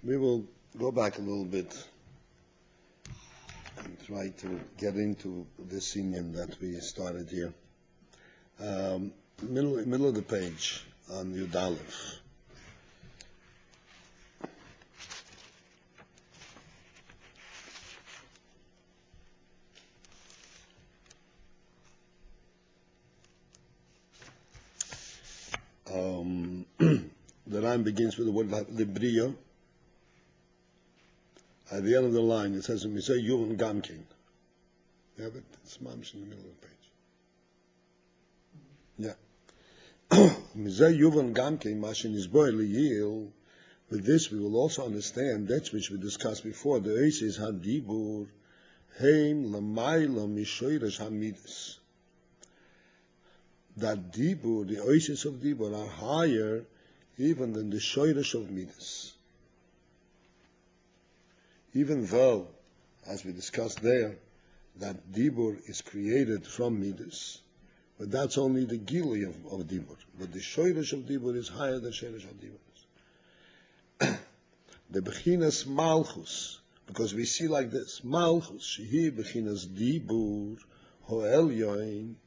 We will go back a little bit and try to get into this union that we started here. Middle of the page on Yud Aleph. The line begins with the word Libriya. At the end of the line, it says, Misay Yuvon Gamkin. You have it? It's mamish in the middle of the page. Yeah. Misay Yuvon Gamkin, Mashin is Yil. With this, we will also understand that which we discussed before. The Eises Hadibur, Heim Lamayla Mishoirish Hamidus. That Dibur, the Eises of Dibur, are higher even than the Shoirish of Midas. Even though, as we discussed there, that Dibur is created from Midas, but that's only the Gili of Dibur. But the Shoirish of Dibur is higher than Shoirish of Dibur. The Bechinas Malchus, because we see like this, Malchus, Shehi Bechinas Dibur, Hoel Yoin,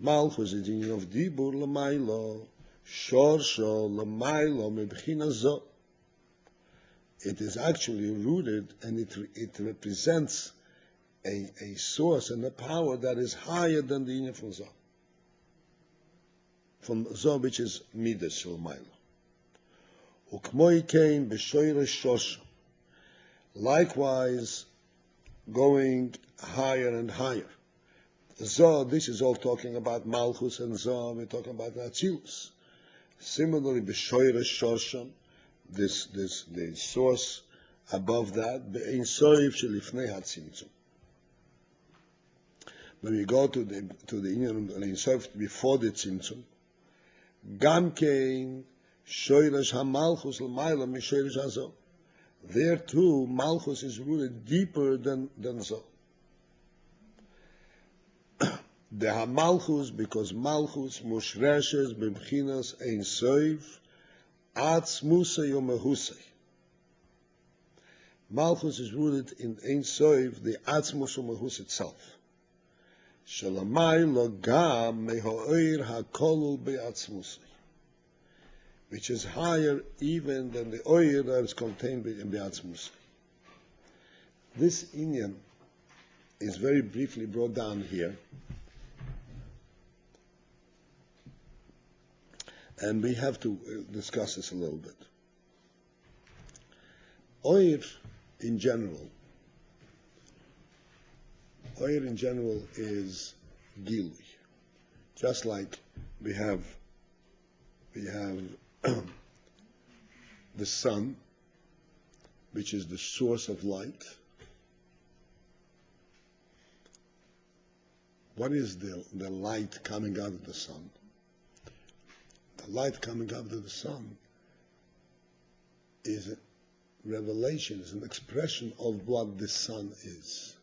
Malchus is the union of Dibur Lamailo, Shorsho Lamailo Mebechinas Zo. It is actually rooted and it represents a source and a power that is higher than the union from Zo. From Zo, which is Midas Lamailo. Ukmoi came Beshoirish Shorsho. Likewise, going higher and higher. Zoh, this is all talking about Malchus and Zoh, we're talking about Atzilus. Similarly, B'shoirish Shorsham, the source above that, Be'ein Soif Shelifnei HaTzimtzum. When we go to the union of Ein Soif before the Tzimtzum, Gamkein Shoirish HaMalchus L'mayla Mishoirish HaZoh. There too, Malchus is rooted deeper than Zoh. The Hamalchus, because Malchus mushreshes b'bchinas ein soif atzmusei umehusei. Malchus is rooted in ein soif, the atzmus umehus itself. Shalamai lo gam mehoir hakolul be'atzmusei, which is higher even than the oir that is contained in be'atzmusei. This inyan is very briefly brought down here. And we have to discuss this a little bit. Oir in general is Gili. Just like we have the sun, which is the source of light. What is the light coming out of the sun? The light coming out of the sun is a revelation, is an expression of what the sun is.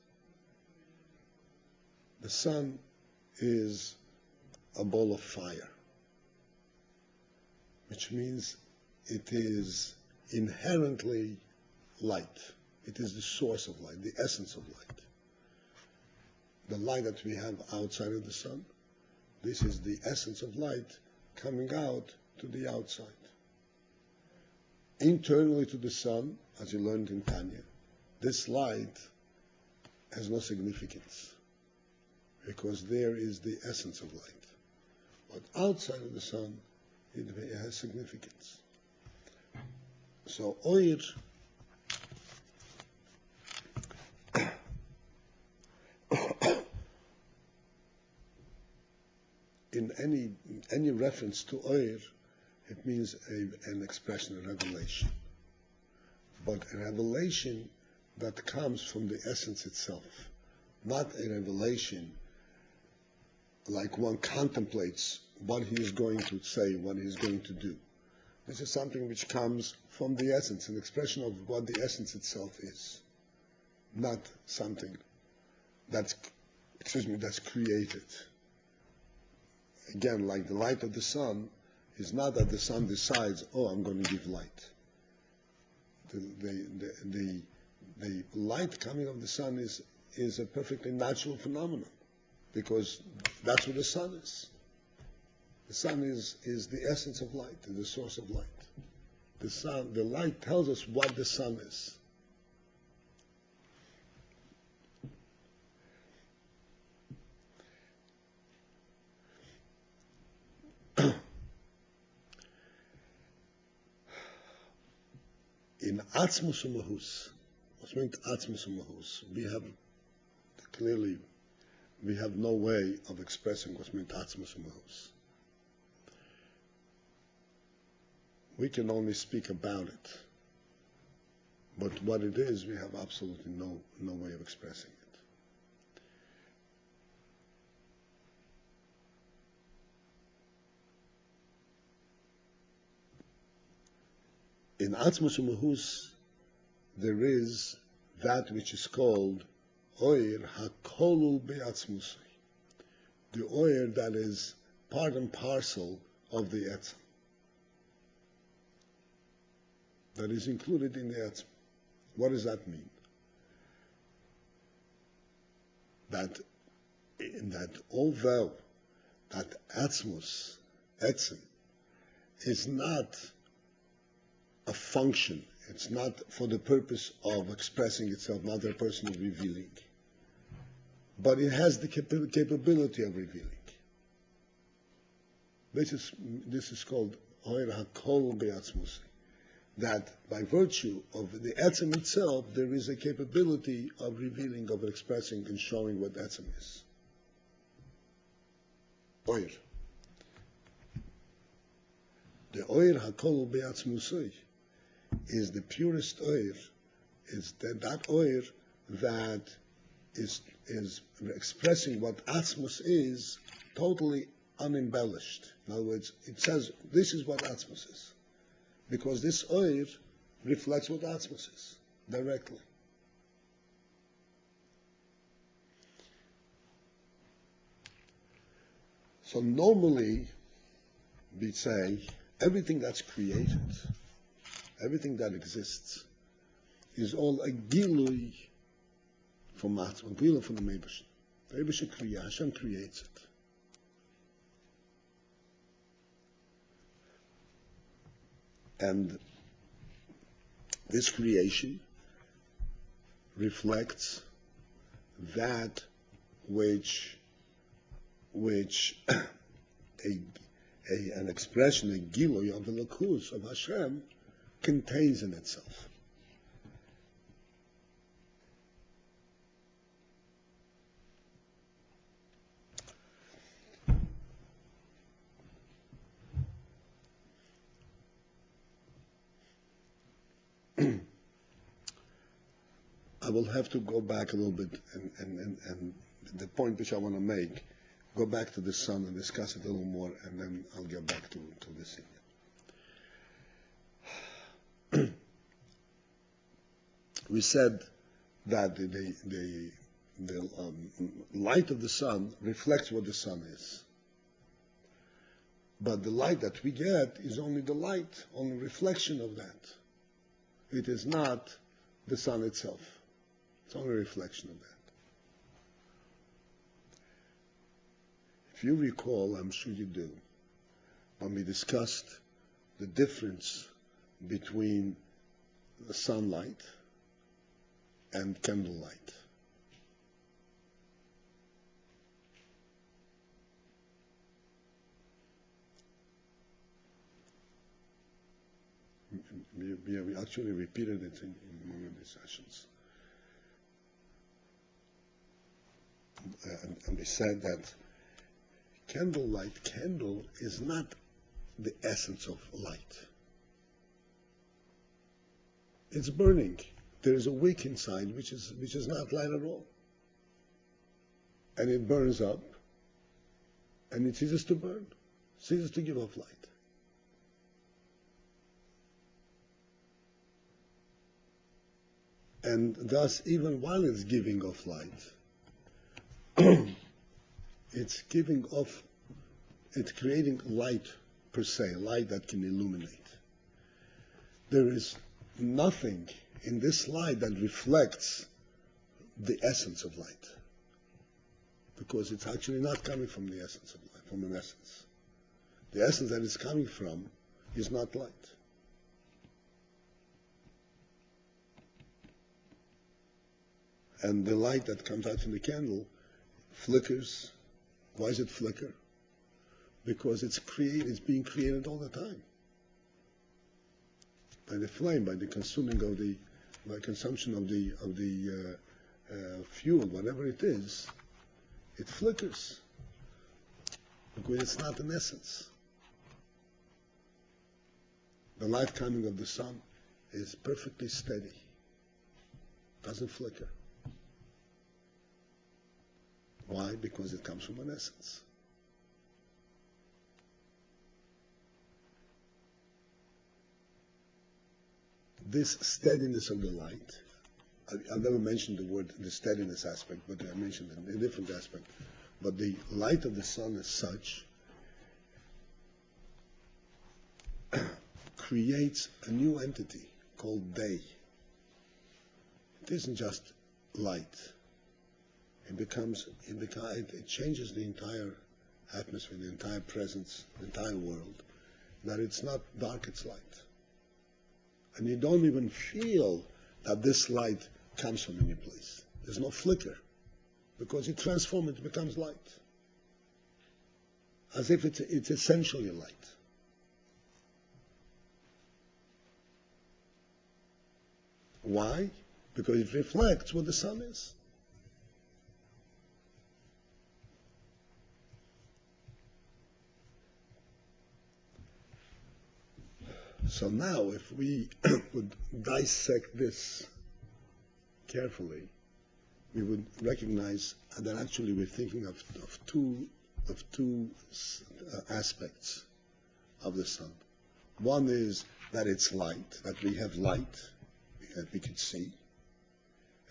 The sun is a ball of fire, which means it is inherently light. It is the source of light, the essence of light. The light that we have outside of the sun, this is the essence of light coming out to the outside. Internally to the sun, as you learned in Tanya, this light has no significance because there is the essence of light. But outside of the sun, it has significance. So Oir in any reference to Oir, it means an expression, a revelation. But a revelation that comes from the essence itself, not a revelation like one contemplates what he is going to say, what he is going to do. This is something which comes from the essence, an expression of what the essence itself is, not something that's created. Again, like the light of the sun is not that the sun decides, oh, I'm going to give light. the light coming of the sun is a perfectly natural phenomenon, because that's what the sun is. The sun is the essence of light, is the source of light. The light tells us what the sun is. In Atzmus Umahus, what's meant Atzmus Umahus, we have no way of expressing what's meant Atzmus Umahus. We can only speak about it, but what it is, we have absolutely no way of expressing it. In Atzmus Umahus, there is that which is called Oir HaKolul Be'atzmusai, the Oir that is part and parcel of the Etzem, that is included in the Etzem. What does that mean? That although that Etzem, is not a function, it's not for the purpose of expressing itself, not the person of revealing, but it has the capability of revealing. This is called Oir HaKol Be'atzmusai, that by virtue of the Etzem itself, there is a capability of revealing, of expressing and showing what Etzem is. Oir. The Oir HaKol Be'atzmusai is the purest oir, is that oir that is expressing what Atzmus is, totally unembellished. In other words, it says this is what Atzmus is, because this oir reflects what Atzmus is directly. So normally, we say everything that's created, everything that exists, is all a gilui from Atzma, gilui from the Meibesh. The Meibesh creates, Hashem creates it. And this creation reflects that which an expression, a gilui of the lakus of Hashem contains in itself. I will have to go back a little bit, and the point which I want to make, go back to the sun and discuss it a little more, and then I'll get back to this thing. We said that the light of the sun reflects what the sun is. But the light that we get is only the light, only reflection of that. It is not the sun itself. It's only a reflection of that. If you recall, I'm sure you do, when we discussed the difference between the sunlight and candlelight. We actually repeated it in one of these sessions. And we said that candle is not the essence of light. It's burning. There is a wick inside which is not light at all. And it burns up, and it ceases to burn, ceases to give off light. And thus, even while it's giving off light, it's creating light per se, light that can illuminate. There is nothing in this light that reflects the essence of light, because it's actually not coming from the essence of light, from an essence. The essence that it's coming from is not light. And the light that comes out from the candle flickers. Why does it flicker? Because it's being created all the time. By the flame, by the consumption of the fuel, whatever it is, it flickers. Because it's not an essence. The light coming of the sun is perfectly steady. Doesn't flicker. Why? Because it comes from an essence. This steadiness of the light, I've never mentioned the steadiness aspect, but I mentioned it in a different aspect. But the light of the sun as such creates a new entity called day. It isn't just light. It changes the entire atmosphere, the entire presence, the entire world. That it's not dark, it's light. And you don't even feel that this light comes from any place. There's no flicker, because it transforms, it becomes light. As if it's essentially light. Why? Because it reflects what the sun is. So now, if we would dissect this carefully, we would recognize that actually we're thinking of two aspects of the sun. One is that it's light, that we have light that we can see,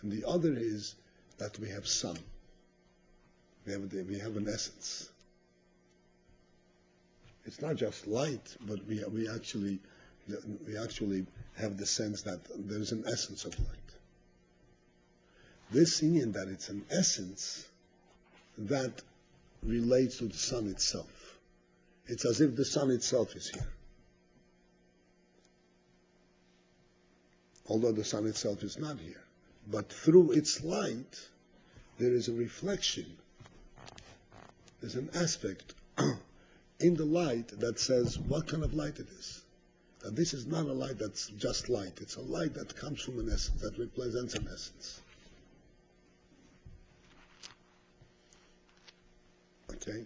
and the other is that we have sun. We have an essence. It's not just light, but we actually have the sense that there is an essence of light. This means that it's an essence that relates to the sun itself. It's as if the sun itself is here. Although the sun itself is not here. But through its light, there is a reflection. There's an aspect in the light that says what kind of light it is. That this is not a light that's just light. It's a light that comes from an essence, that represents an essence. Okay?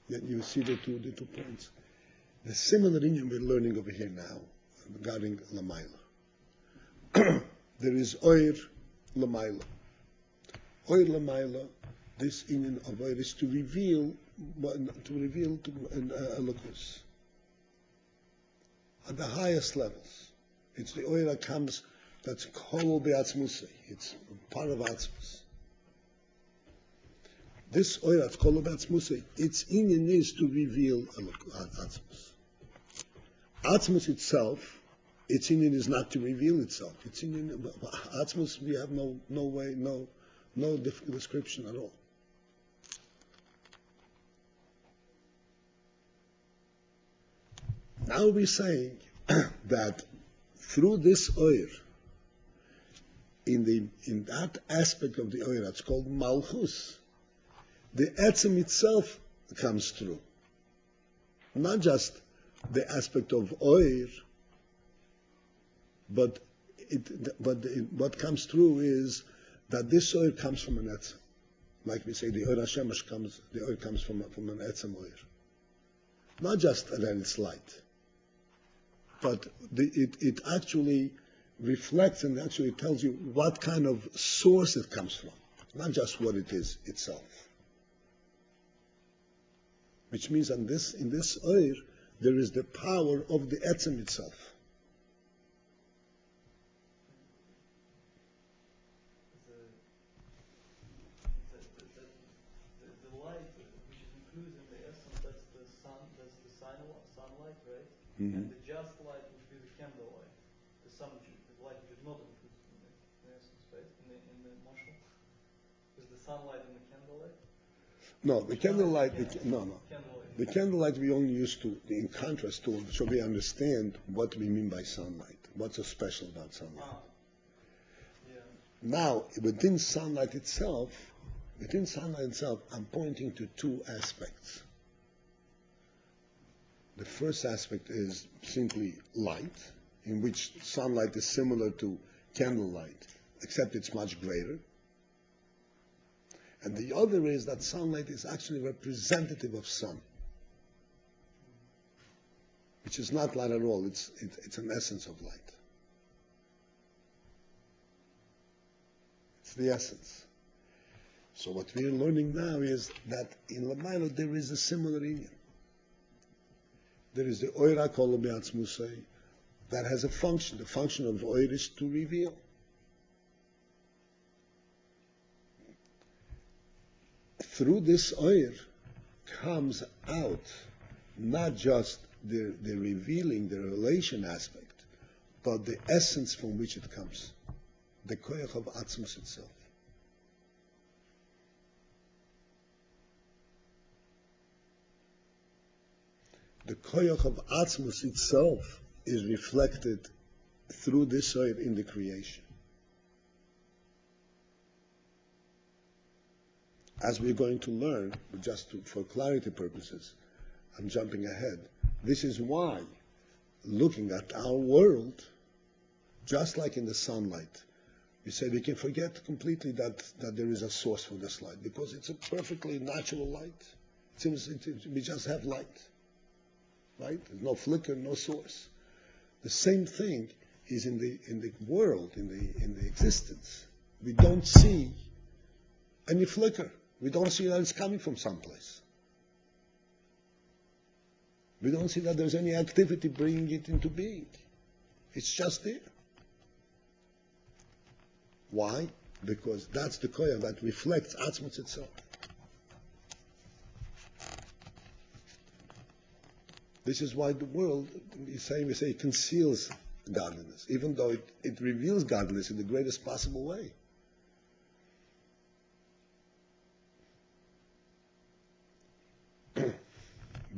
Then you see the two points. The similar thing we're learning over here now regarding Lamaila. There is Oir Lamaila. Oir Lamaila, this union of Oir is to reveal to Elokus. At the highest levels. It's the oil that comes, that's kol be'atzmusei. It's part of Atzmus. This oil that's kol be'atzmusei, its inyan is to reveal Atzmus. Atzmus itself, its inyan is not to reveal itself. Its inyan, Atzmus, we have no way, no description at all. Now we're saying that through this oir, in that aspect of the oir that's called malchus, the etzem itself comes through. Not just the aspect of oir, but what comes through is that this oir comes from an etzem. Like we say, the oir Hashemesh comes from an etzem oir. Not just that it's light. But it actually reflects and actually tells you what kind of source it comes from, not just what it is itself. Which means in this oir, there is the power of the etzem itself. The light, which is included in the essence, that's the sun, that's the sunlight, right? Mm-hmm. And the just light would be the candle light. The some light which is not infused in the essence, right? In the motion, is the sunlight and the candlelight? No, the candlelight. Candlelight. The candlelight we only use to, in contrast to, so we understand what we mean by sunlight. What's so special about sunlight? Yeah. Now, within sunlight itself, I'm pointing to two aspects. The first aspect is simply light, in which sunlight is similar to candlelight, except it's much greater. And the other is that sunlight is actually representative of sun, which is not light at all. It's an essence of light. It's the essence. So what we are learning now is that in Lamaila there is a similar union. There is the Oira Kol Be'atzmusei that has a function. The function of Oir is to reveal. Through this Oir comes out not just the revealing, the relation aspect, but the essence from which it comes, the Koyach of Atzmus itself. The Koyach of Atzmus itself is reflected through this Oir in the creation. As we're going to learn, for clarity purposes, I'm jumping ahead. This is why, looking at our world, just like in the sunlight, we say we can forget completely that there is a source for this light, because it's a perfectly natural light. We just have light, right? There's no flicker, no source. The same thing is in the world, in the existence. We don't see any flicker. We don't see that it's coming from someplace. We don't see that there's any activity bringing it into being. It's just there. Why? Because that's the koyach that reflects Atzmus itself. This is why the world, we say it conceals godliness, even though it reveals godliness in the greatest possible way.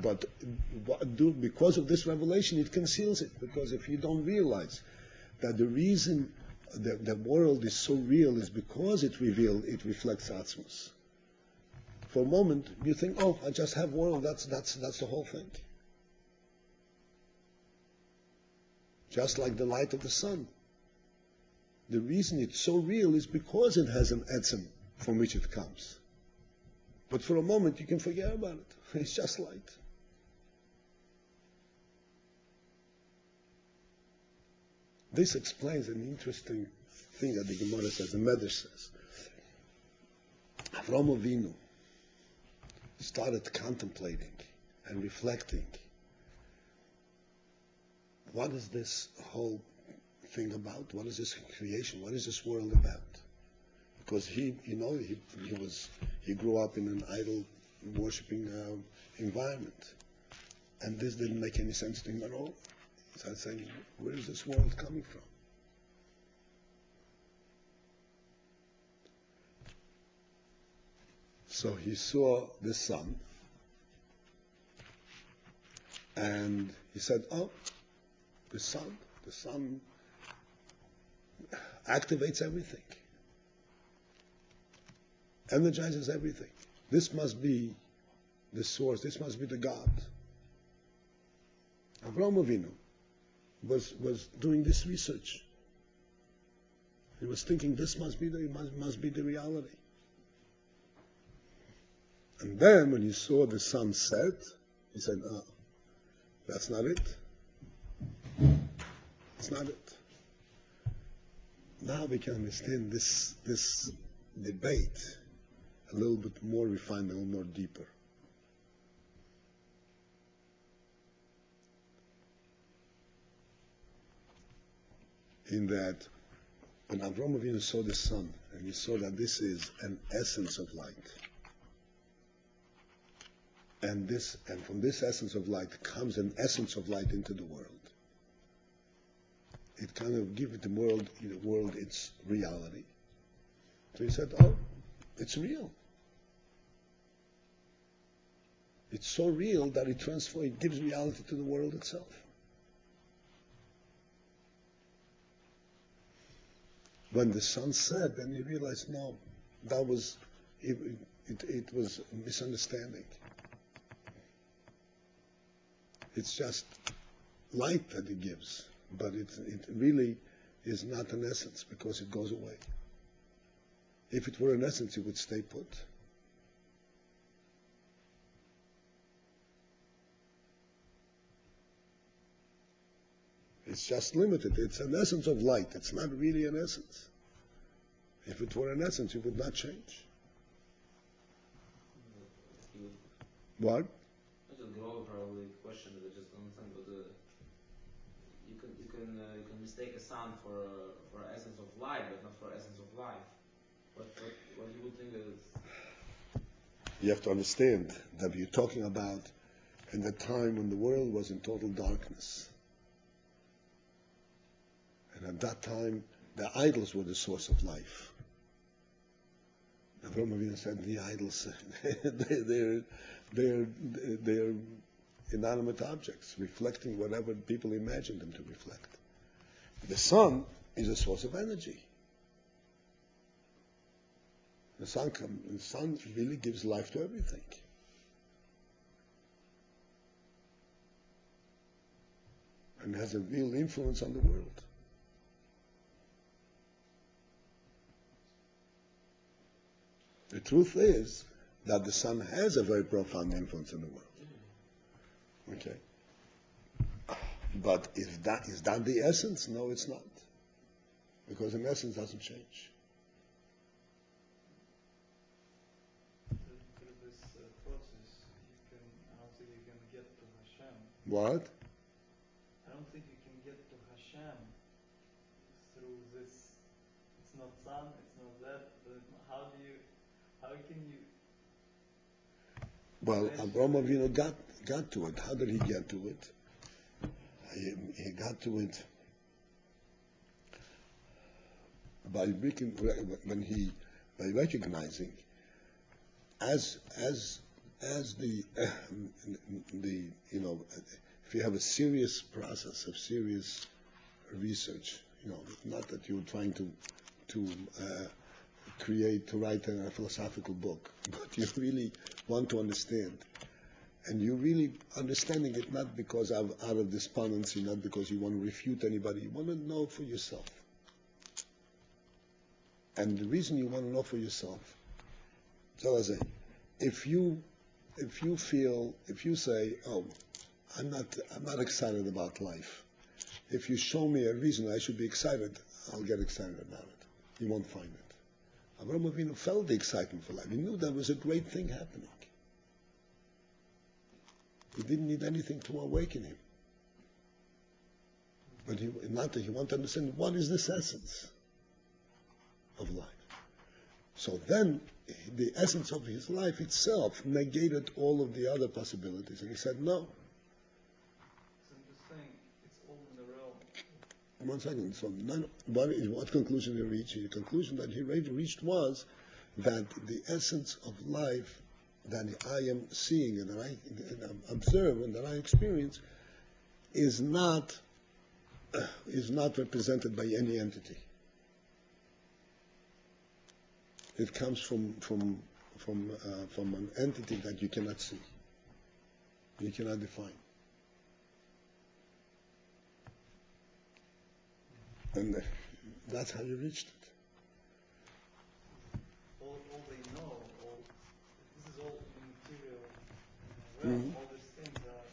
But because of this revelation, it conceals it. Because if you don't realize that the reason the world is so real is because it reflects Atzmus. For a moment, you think, oh, I just have world, that's the whole thing. Just like the light of the sun. The reason it's so real is because it has an etzem from which it comes. But for a moment, you can forget about it. It's just light. This explains an interesting thing that the Gemara says, the Medrash says. Avraham Avinu started contemplating and reflecting. What is this whole thing about? What is this creation? What is this world about? Because he grew up in an idol worshipping environment, and this didn't make any sense to him at all. He started saying, where is this world coming from? So he saw the sun, and he said, oh, the sun activates everything, energizes everything. This must be the source, this must be the God. Avraham Avinu was doing this research. He was thinking this must be the reality. And then when he saw the sun set, he said, oh, that's not it. It's not it. Now we can understand this debate a little bit more refined, a little more deeper. In that, when Avraham Avinu saw the sun, and he saw that this is an essence of light, and from this essence of light comes an essence of light into the world. it kind of gives the world its reality. So he said, oh, it's real. It's so real that it gives reality to the world itself. When the sun set, then he realized, no, that was, it was a misunderstanding. It's just light that it gives, but it really is not an essence because it goes away. If it were an essence, it would stay put. It's just limited. It's an essence of light. It's not really an essence. If it were an essence, it would not change. What? I just grow probably question that I just don't understand, but you can mistake a sun for essence of light, but not for essence of life. What you would think is? You have to understand that you're talking about in the time when the world was in total darkness. And at that time, the idols were the source of life. Avraham Avinu said, the idols, they're inanimate objects, reflecting whatever people imagine them to reflect. The sun is a source of energy. The sun really gives life to everything. And has a real influence on the world. The truth is that the sun has a very profound influence in the world. Okay? But is that the essence? No, it's not. Because an essence doesn't change. Through this process, I don't think you can get to Hashem. What? I don't think you can get to Hashem through this. It's not sun, it's not that. How can you? Well, Avraham Avinu got to it. How did he get to it? He got to it by recognizing as the if you have a serious process of serious research, not that you're trying to write a philosophical book, but you really want to understand. And you're really understanding it not because out of despondency, not because you want to refute anybody. You want to know for yourself. And the reason you want to know for yourself, so I say, if you say, oh, I'm not excited about life. If you show me a reason I should be excited, I'll get excited about it. You won't find it. Avraham Avinu felt the excitement for life. He knew there was a great thing happening. He didn't need anything to awaken him. But he wanted to understand what is this essence of life. So then, the essence of his life itself negated all of the other possibilities. And he said, no. So I'm just saying, it's all in the realm. 1 second. So what conclusion he reached? The conclusion that he reached was that the essence of life that I am seeing and that I observe and that I experience is not represented by any entity. It comes from an entity that you cannot see, you cannot define. And that's how you reached it. All they know, this is all immaterial realm. All these things are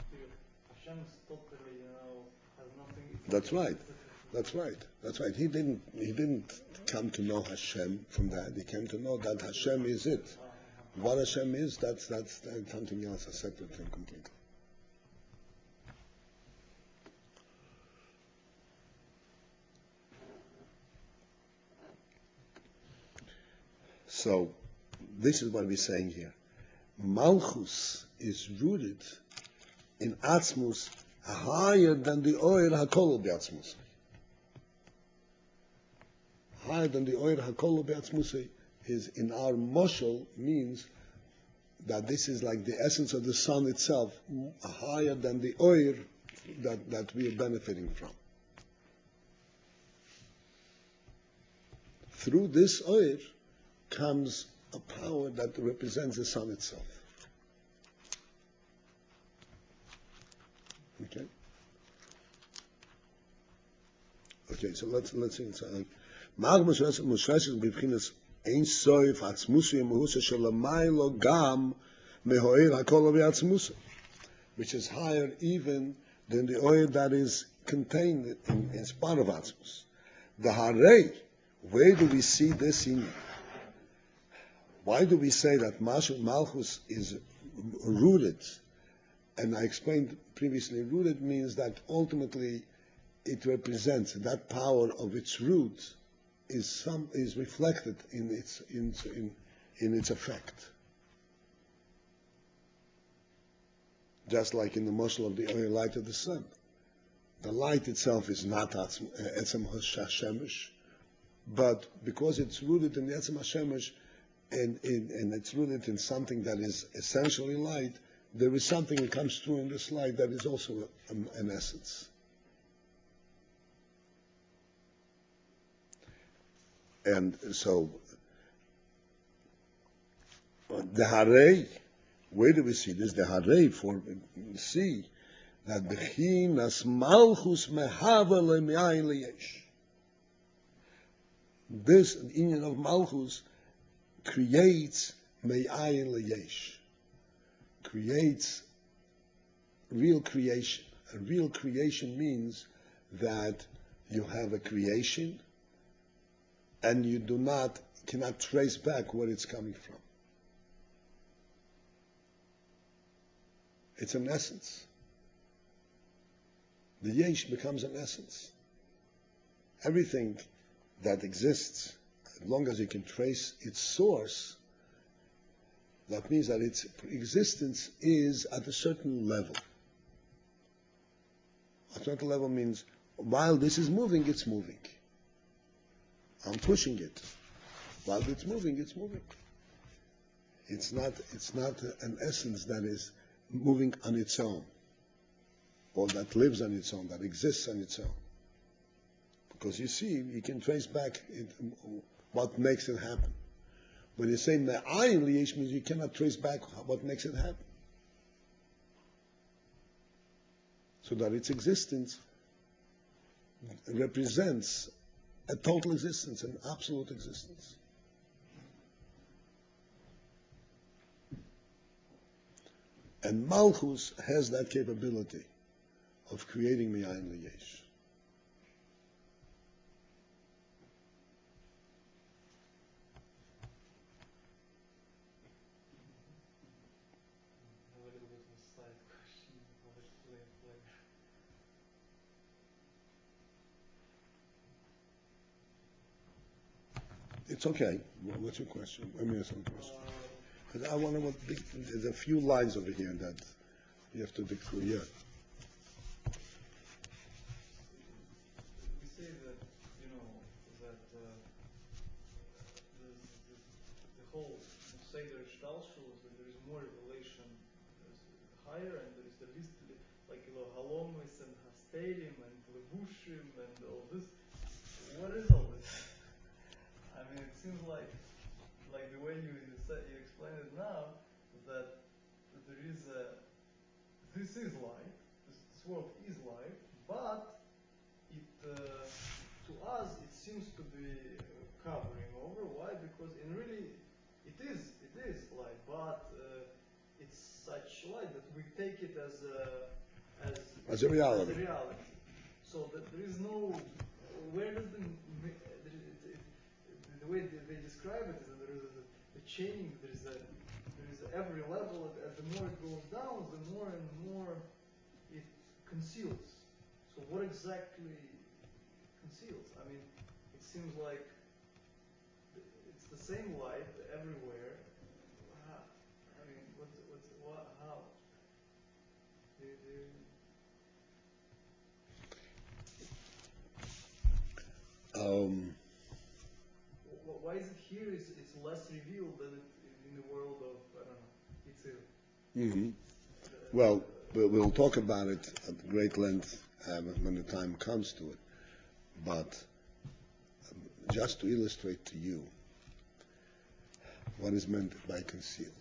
material. Hashem is totally, has nothing. That's right. That's right. He didn't come to know Hashem from that. He came to know that Hashem is it. What Hashem is, that's something else, a separate thing completely. So, this is what we're saying here. Malchus is rooted in Atzmus higher than the oil HaKolol B'Atzmus. higher than the oir hakol be'atzmusei is in our moshel means that this is like the essence of the sun itself, higher than the oir that we are benefiting from. Through this oir comes a power that represents the sun itself. Okay. Okay, so let's see inside. Magmas Mosheses b'chinas ein soif atzmusu yemuhusa shelamaylo gam mehoir hakol v'atzmusu, which is higher even than the oil that is contained in part of atzmus. The harei, where do we see this in? Why do we say that Malchus is rooted? And I explained previously, rooted means that ultimately it represents that power of its root is reflected in its effect. Just like in the muscle of the oil light of the sun. The light itself is not Etzem HaShemesh, but because it's rooted in the Etzem HaShemesh and it's rooted in something that is essentially light, there is something that comes through in this light that is also an essence. And so, the Harei, where do we see this? The Harei, for see that Bechinas Malchus Mehava Le'Me'ayin Le'Yesh. This union of Malchus creates Me'ayin Le'Yesh, creates real creation. A real creation means that you have a creation and you cannot trace back where it's coming from. It's an essence. The yesh becomes an essence. Everything that exists, as long as you can trace its source, that means that its existence is at a certain level. A certain level means while this is moving, it's moving. I'm pushing it. While it's moving, it's moving. It's not an essence that is moving on its own, or that lives on its own, that exists on its own. Because you see, you can trace back what makes it happen. When you say me'ayin liyesh means you cannot trace back what makes it happen. So that its existence represents a total existence, an absolute existence. And Malchus has that capability of creating me'ayin liyesh. A little bit of a side question, I'll explain later. It's okay. What's your question? Let me ask some question. Because I want to. There's a few lines over here that you have to dig through. Yeah. We say that, that the whole Seder Shtalshus, that there is more revelation higher, and there is the least, like Halomis and Hasterim and Levushim and all this. What is all this? I mean, it seems like the way you explain it now, that there is this is light, this world is light, but it to us it seems to be covering over. Why? Because in really it is light, but it's such light that we take it as a reality. So that there is no, where does the way they describe it is that there is a chaining, there is every level, the more it goes down, the more and more it conceals. So what exactly conceals? I mean, it seems like it's the same light everywhere. I mean, how? why is it here it's less revealed than in the world of, I don't know, Yitzir? Well, we'll talk about it at great length when the time comes to it. But just to illustrate to you what is meant by concealed.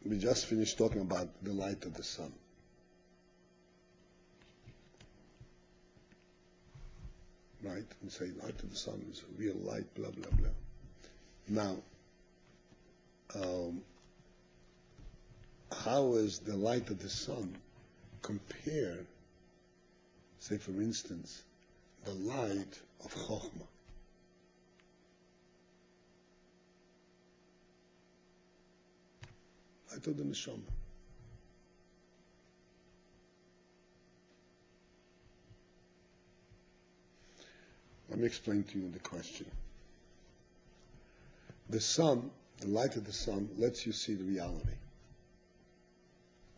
We just finished talking about the light of the sun. Right? We say light of the sun is a real light, blah, blah, blah. Now, how is the light of the sun compared, say for instance, the light of Chokhmah? Light of the Neshama. Let me explain to you the question. The sun, the light of the sun, lets you see the reality.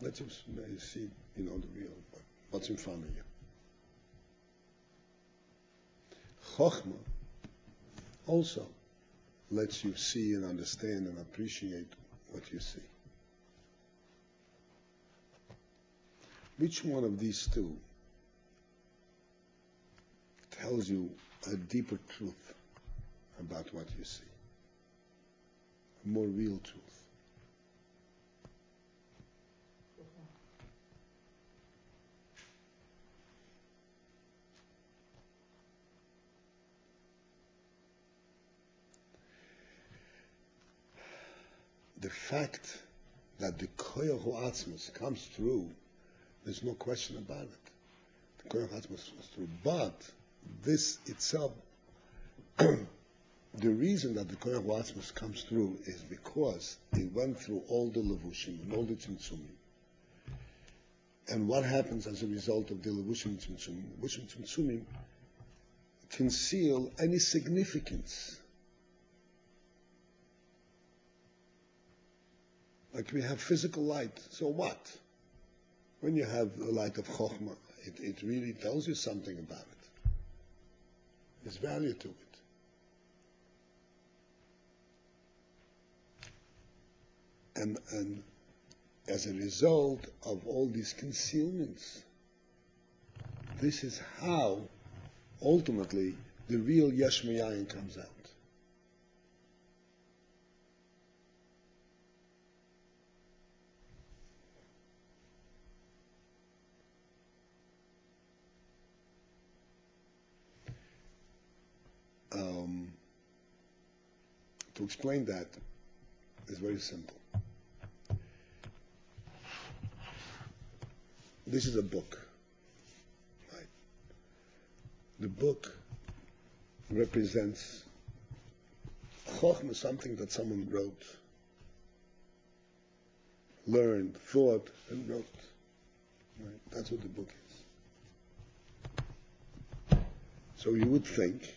Lets you see, the real, what's in front of you. Chokhmah also lets you see and understand and appreciate what you see. Which one of these two tells you a deeper truth about what you see? A more real truth? The fact that the koyach ha'atzmos comes through, there's no question about it. The koyach ha'atzmos comes through. But this itself, the reason that the koyach ha'atzmos comes through is because it went through all the levushim and all the tzimtzumim. And what happens as a result of the levushim and tzimtzumim? Levushim and tzimtzumim conceal any significance. Like we have physical light, so what? When you have the light of Chokhmah, it really tells you something about it. There's value to it. And as a result of all these concealments, this is how ultimately the real Yesh Mayayin comes out. To explain that is very simple. This is a book. Right? The book represents Chokhmah, something that someone wrote, learned, thought, and wrote. Right? That's what the book is. So you would think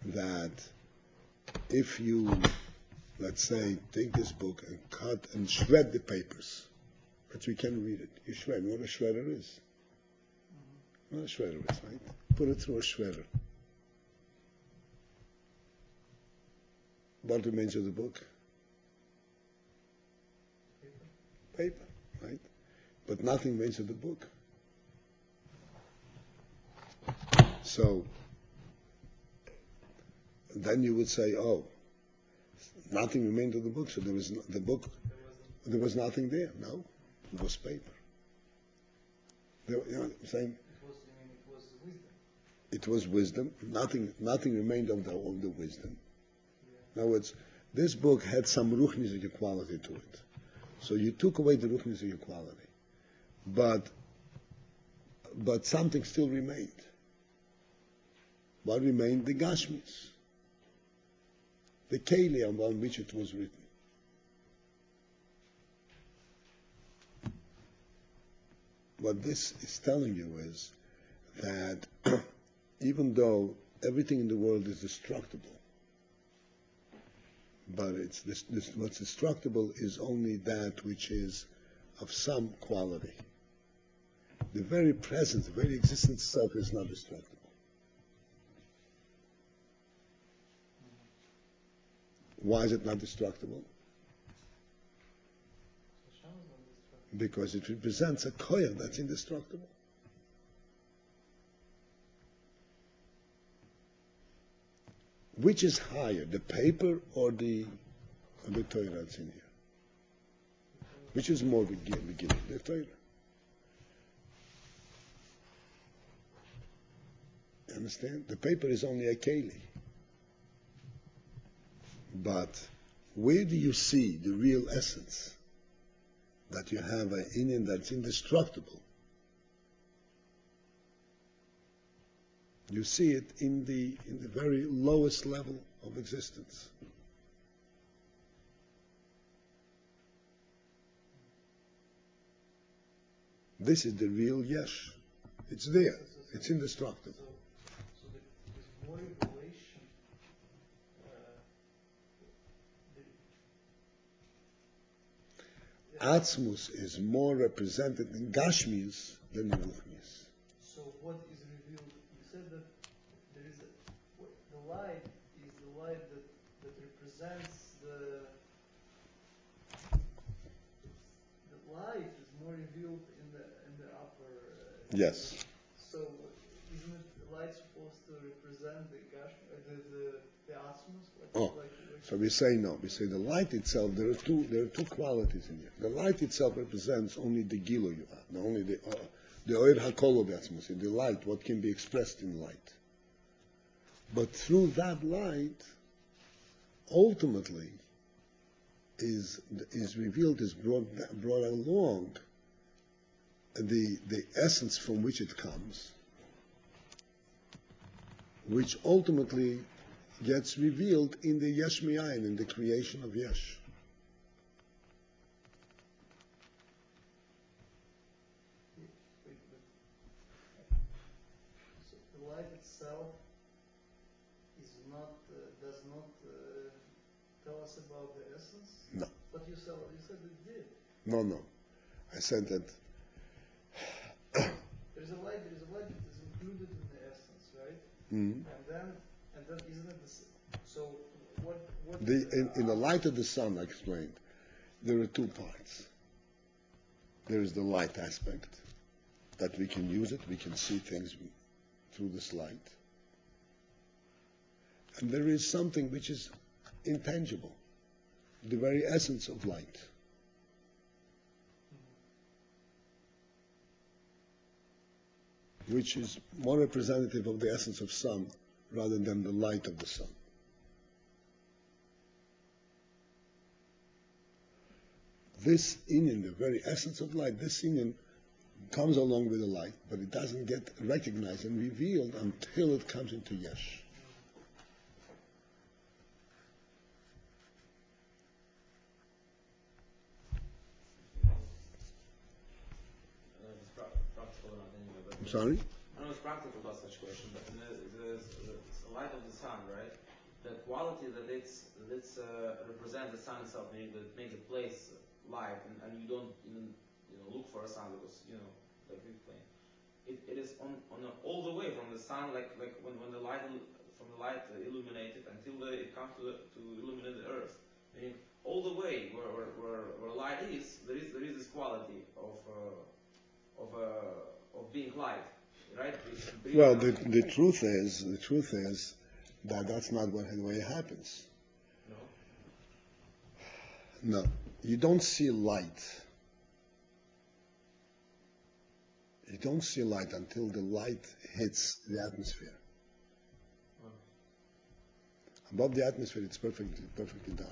that if you, let's say, take this book and cut and shred the papers, but we can read it. You shred. You know what a shredder is? You know what a shredder is, right? Put it through a shredder. What remains of the book? Paper, right? But nothing remains of the book. So then you would say, oh, nothing remained of the book, so there was the book. There was nothing there. No, it was paper. You know what I'm saying? It was wisdom. Nothing remained of the wisdom. In other words, this book had some ruchnisike quality to it. So you took away the ruchnisike quality, but something still remained. What remained? The gashmis. The keli on which it was written. What this is telling you is that even though everything in the world is destructible, But what's destructible is only that which is of some quality. The very present, the very existence itself is not destructible. Why is it not destructible? Hashana is not destructible. Because it represents a koyach that's indestructible. Which is higher, the paper or the Torah that's in here? Which is more beginning? The Torah. You understand? The paper is only a keli. But where do you see the real essence? That you have an inyan that's indestructible. You see it in the very lowest level of existence. This is the real yesh. It's there. It's indestructible. So there's more revelation. Atzmus is more represented in Gashmius than in Ruchnius. So what is revealed? You said that there is the light is the light that represents the light is more revealed in the upper. Yes. So isn't it the light supposed to represent the gash, the atmos? Oh. So we say no. We say the light itself. There are two qualities in here. The light itself represents only the gilu you have, only the oir hakol atzmos, the light, what can be expressed in light. But through that light, ultimately, is revealed, is brought along the essence from which it comes, which ultimately gets revealed in the Yesh Mi'ayin, in the creation of Yesh. So the light itself does not tell us about the essence? No. But you said it did. No. I said that There's a light that is included in the essence, right? mm-hmm. And then isn't it the so what in the light of the sun, I explained, there are two parts. There is the light aspect, that we can use it, we can see things through this light. And there is something which is intangible, the very essence of light. Which is more representative of the essence of sun rather than the light of the sun. This inyan, the very essence of light, this inyan comes along with the light, but it doesn't get recognized and revealed until it comes into Yesh. Practical or not anyway, but I'm sorry? I don't know if it's practical about such question, but the light of the sun, right? The quality that it's represent the sun itself, make the place light, and you don't even look for a sun because like we explained, it is on all the way from the sun, like when the light from the light illuminated until it comes to illuminate the earth. Meaning all the way where light is, there is this quality of being light, right? Well, the truth is that that's not the way it happens. No, you don't see light. You don't see light until the light hits the atmosphere. Above the atmosphere, it's perfectly dark.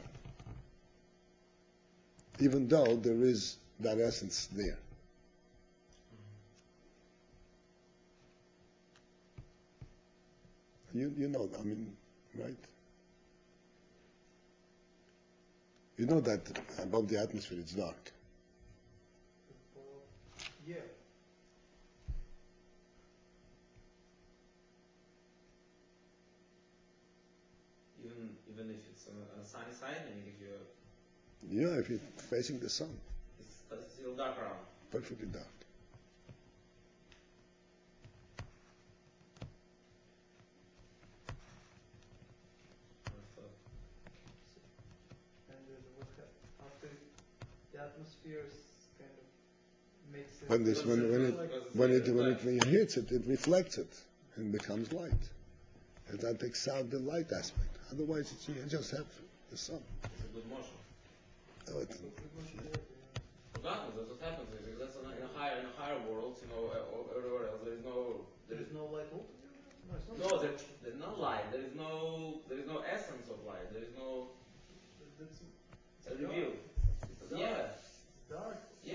Even though there is that essence there. You know, I mean, right? You know that above the atmosphere it's dark. Yeah. Even if it's on a sunny side, and if you Yeah, if you're facing the sun, it's still dark around. perfectly dark. And after the atmosphere kind of makes it. When this, when it hits it, it reflects it and becomes light. And that takes out the light aspect. Otherwise, you just have the sun. It's a good motion. Oh, it, That's what happens. That's in a higher world, everywhere else there is no light altogether. No, it's not. no there's no light. There is no essence of light. There is no It's reveal. dark. Yeah, It's dark. yeah.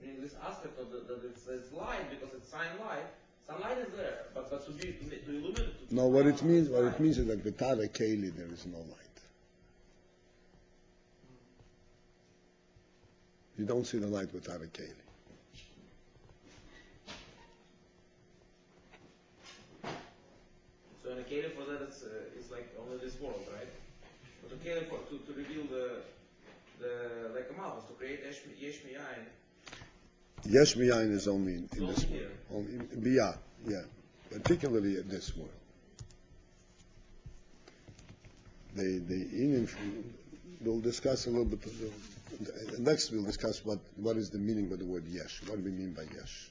I mean, this aspect of that it's light because it's sunlight. Sunlight is there, but to illuminate. no, what it means is that without a keli there is no light. You don't see the light without a keli. So in a keli for that it's like only this world, right? But a keli to reveal the like a malchus, to create yesh miyayin. Yesh miyayin is only in Only this here. world. Only in biyah, yeah. Particularly in this world. We'll discuss a little bit. Next we'll discuss what is the meaning of the word yesh. What do we mean by yesh?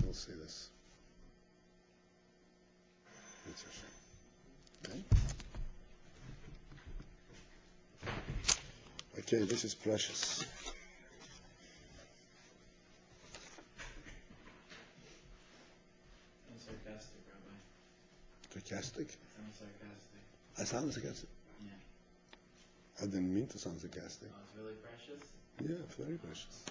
We'll see this. It's a shame. Okay, this is precious. I'm sarcastic, Rabbi. Sarcastic? I'm sarcastic. I sound sarcastic? Yeah. I didn't mean to sound sarcastic. Oh, it's really precious? Yeah, it's very precious.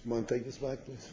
Come on, take this back, please.